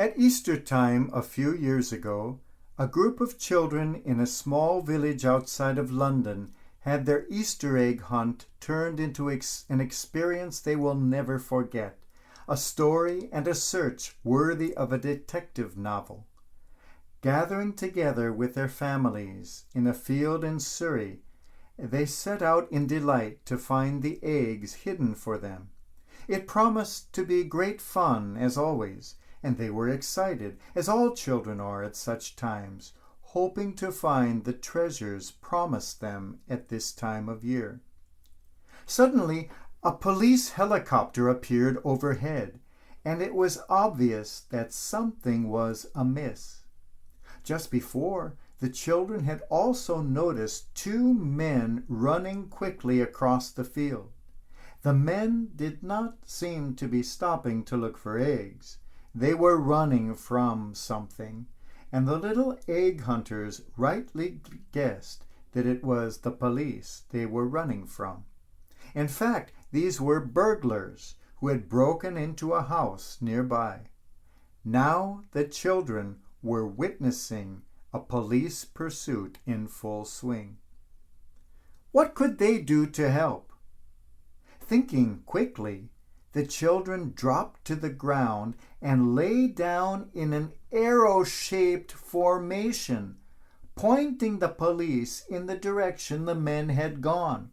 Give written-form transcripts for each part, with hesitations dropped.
At Easter time a few years ago, a group of children in a small village outside of London had their Easter egg hunt turned into an experience they will never forget, a story and a search worthy of a detective novel. Gathering together with their families in a field in Surrey, they set out in delight to find the eggs hidden for them. It promised to be great fun, as always, and they were excited, as all children are at such times, hoping to find the treasures promised them at this time of year. Suddenly, a police helicopter appeared overhead, and it was obvious that something was amiss. Just before, the children had also noticed two men running quickly across the field. The men did not seem to be stopping to look for eggs. They were running from something, and the little egg hunters rightly guessed that it was the police they were running from. In fact, these were burglars who had broken into a house nearby. Now the children were witnessing a police pursuit in full swing. What could they do to help? Thinking quickly, the children dropped to the ground and lay down in an arrow-shaped formation, pointing the police in the direction the men had gone.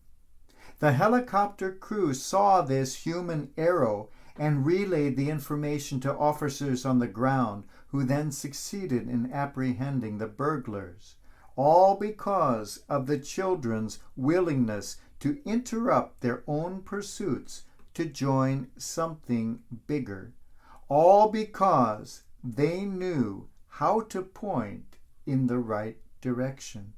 The helicopter crew saw this human arrow and relayed the information to officers on the ground, who then succeeded in apprehending the burglars, all because of the children's willingness to interrupt their own pursuits to join something bigger, all because they knew how to point in the right direction.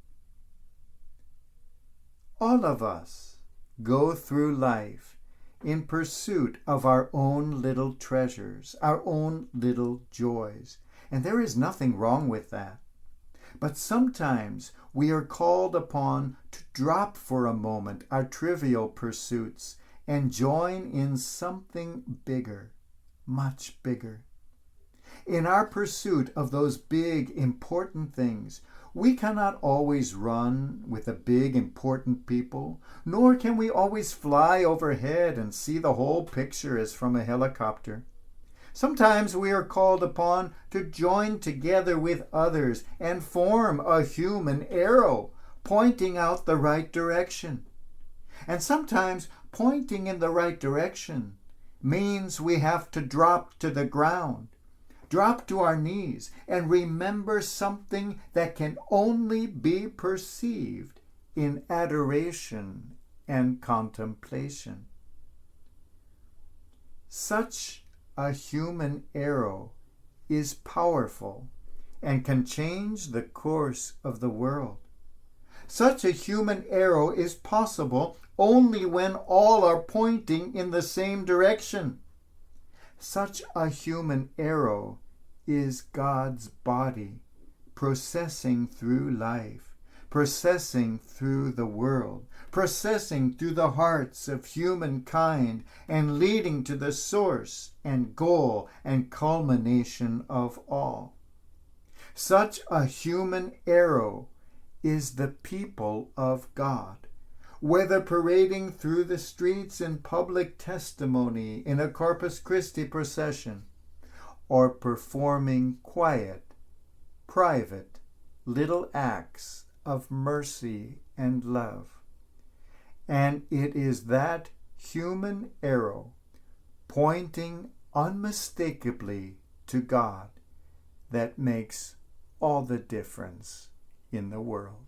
All of us go through life in pursuit of our own little treasures, our own little joys, and there is nothing wrong with that. But sometimes we are called upon to drop for a moment our trivial pursuits and join in something bigger, much bigger. In our pursuit of those big, important things, we cannot always run with the big, important people, nor can we always fly overhead and see the whole picture as from a helicopter. Sometimes we are called upon to join together with others and form a human arrow, pointing out the right direction. And sometimes pointing in the right direction means we have to drop to the ground, drop to our knees, and remember something that can only be perceived in adoration and contemplation. Such a human arrow is powerful and can change the course of the world. Such a human arrow is possible only when all are pointing in the same direction. Such a human arrow is God's body, processing through life, processing through the world, processing through the hearts of humankind, and leading to the source and goal and culmination of all. Such a human arrow is the people of God, whether parading through the streets in public testimony in a Corpus Christi procession, or performing quiet, private, little acts of mercy and love. And it is that human arrow, pointing unmistakably to God, that makes all the difference in the world.